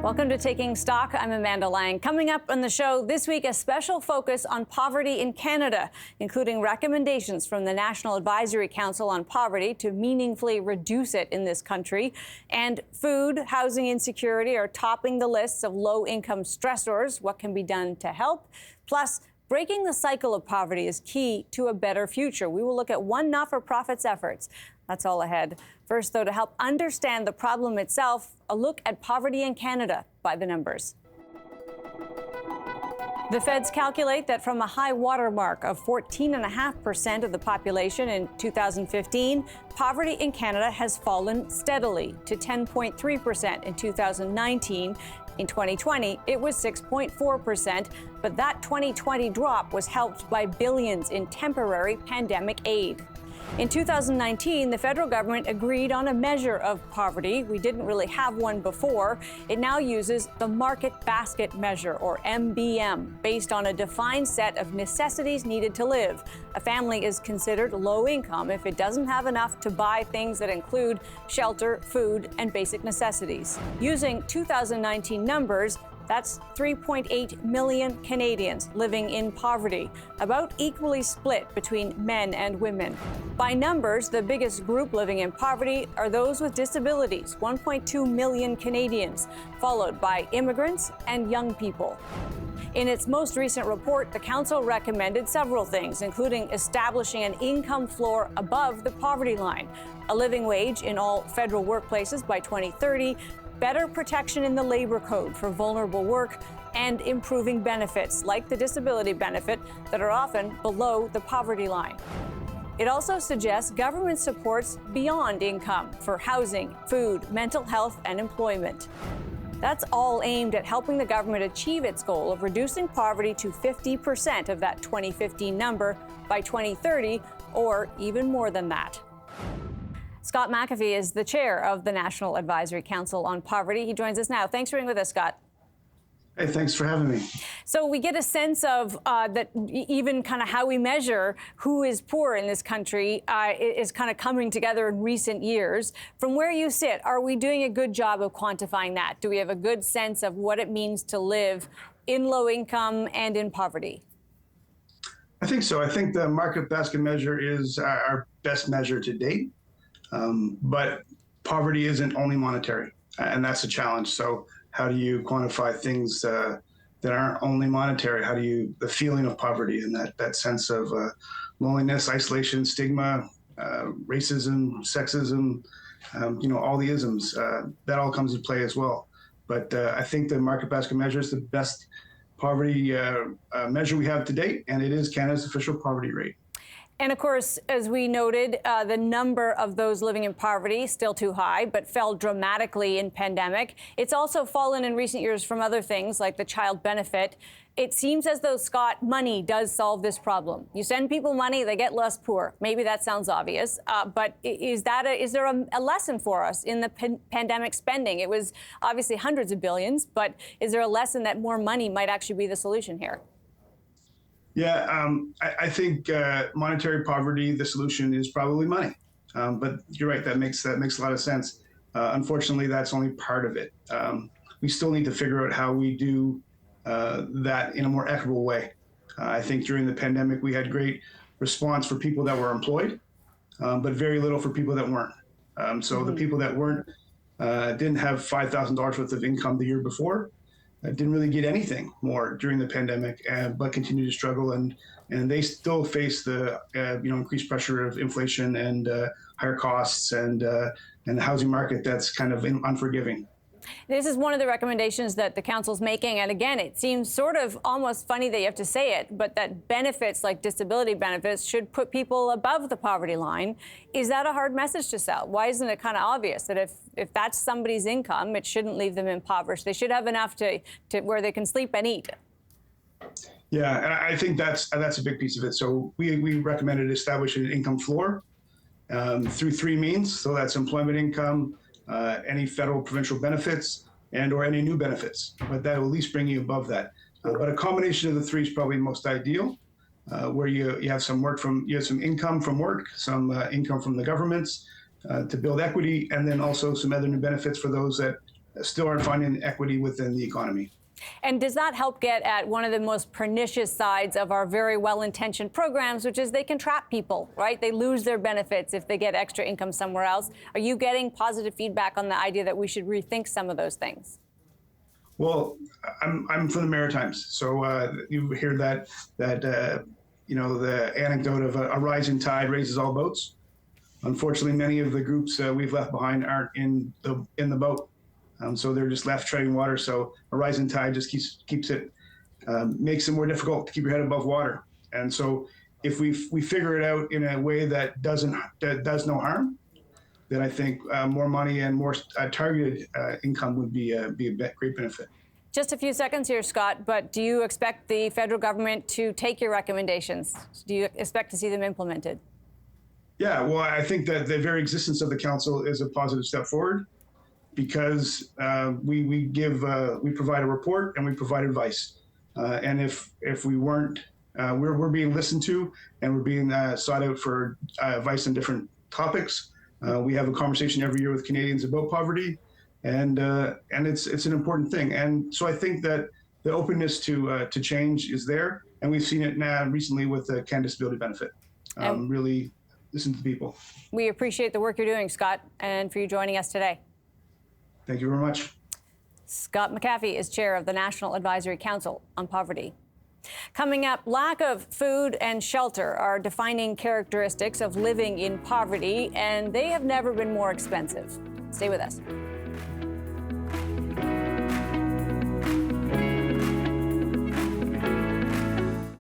Welcome to Taking Stock. I'm Amanda Lang. Coming up on the show this week, a special focus on poverty in Canada, including recommendations from the National Advisory Council on Poverty to meaningfully reduce it in this country. And food, housing insecurity are topping the lists of low-income stressors. What can be done to help? Plus, breaking the cycle of poverty is key to a better future. We will look at one not-for-profit's efforts. That's all ahead. First, though, to help understand the problem itself, a look at poverty in Canada by the numbers. The feds calculate that from a high water mark of 14.5% of the population in 2015, poverty in Canada has fallen steadily to 10.3% in 2019. In 2020, it was 6.4%, but that 2020 drop was helped by billions in temporary pandemic aid. In 2019, the federal government agreed on a measure of poverty. We didn't really have one before. It now uses the Market Basket Measure, or MBM, based on a defined set of necessities needed to live. A family is considered low income if it doesn't have enough to buy things that include shelter, food, and basic necessities. Using 2019 numbers, that's 3.8 million Canadians living in poverty, about equally split between men and women. By numbers, the biggest group living in poverty are those with disabilities, 1.2 million Canadians, followed by immigrants and young people. In its most recent report, the Council recommended several things, including establishing an income floor above the poverty line, a living wage in all federal workplaces by 2030, better protection in the labor code for vulnerable work, and improving benefits like the disability benefit that are often below the poverty line. It also suggests government supports beyond income for housing, food, mental health, and employment. That's all aimed at helping the government achieve its goal of reducing poverty to 50% of that 2015 number by 2030, or even more than that. Scott McAfee is the chair of the National Advisory Council on Poverty. He joins us now. Thanks for being with us, Scott. Hey, thanks for having me. So we get a sense of that even kind of how we measure who is poor in this country is kind of coming together in recent years. From where you sit, are we doing a good job of quantifying that? Do we have a good sense of what it means to live in low income and in poverty? I think so. I think the market basket measure is our best measure to date. But poverty isn't only monetary, and that's a challenge. So how do you quantify things that aren't only monetary? How do you, the feeling of poverty and that sense of loneliness, isolation, stigma, racism, sexism, all the isms, that all comes into play as well. But I think the market basket measure is the best poverty measure we have to date, and it is Canada's official poverty rate. And of course, as we noted, the number of those living in poverty still too high, but fell dramatically in pandemic. It's also fallen in recent years from other things like the child benefit. It seems as though, Scott, money does solve this problem. You send people money, they get less poor. Maybe that sounds obvious, but is there a lesson for us in the pandemic spending? It was obviously hundreds of billions, but is there a lesson that more money might actually be the solution here? Yeah, I think monetary poverty, the solution is probably money. But you're right, that makes a lot of sense. Unfortunately, that's only part of it. We still need to figure out how we do that in a more equitable way. I think during the pandemic, we had great response for people that were employed, but very little for people that weren't. So the people that weren't didn't have $5,000 worth of income the year before. Didn't really get anything more during the pandemic, but continue to struggle, and they still face the increased pressure of inflation and higher costs and the housing market that's kind of unforgiving. This is one of the recommendations that the council's making. And again, it seems sort of almost funny that you have to say it, but that benefits like disability benefits should put people above the poverty line. Is that a hard message to sell? Why isn't it kind of obvious that if that's somebody's income, it shouldn't leave them impoverished? They should have enough to where they can sleep and eat. Yeah, and I think that's a big piece of it. So we recommended establishing an income floor through three means. So that's employment income, any federal provincial benefits, and or any new benefits, but that will at least bring you above that. But a combination of the three is probably most ideal, where you have some income from work, some income from the governments to build equity, and then also some other new benefits for those that still aren't finding equity within the economy. And does that help get at one of the most pernicious sides of our very well-intentioned programs, which is they can trap people, right? They lose their benefits if they get extra income somewhere else. Are you getting positive feedback on the idea that we should rethink some of those things? Well, I'm from the Maritimes, so you hear that you know, the anecdote of a rising tide raises all boats. Unfortunately, many of the groups we've left behind aren't in the boat. So they're just left treading water. So a rising tide just keeps it, makes it more difficult to keep your head above water. And so if we figure it out in a way that does no harm, then I think more money and more targeted income would be a great benefit. Just a few seconds here, Scott, but do you expect the federal government to take your recommendations? Do you expect to see them implemented? Yeah, well, I think that the very existence of the council is a positive step forward, because we provide a report and we provide advice, and if we weren't, we're being listened to, and we're being sought out for advice on different topics. We have a conversation every year with Canadians about poverty, and it's an important thing. And so I think that the openness to change is there, and we've seen it now recently with the Canada Disability Benefit. Really listen to people. We appreciate the work you're doing, Scott, and for you joining us today. Thank you very much. Scott McAfee is chair of the National Advisory Council on Poverty. Coming up, lack of food and shelter are defining characteristics of living in poverty, and they have never been more expensive. Stay with us.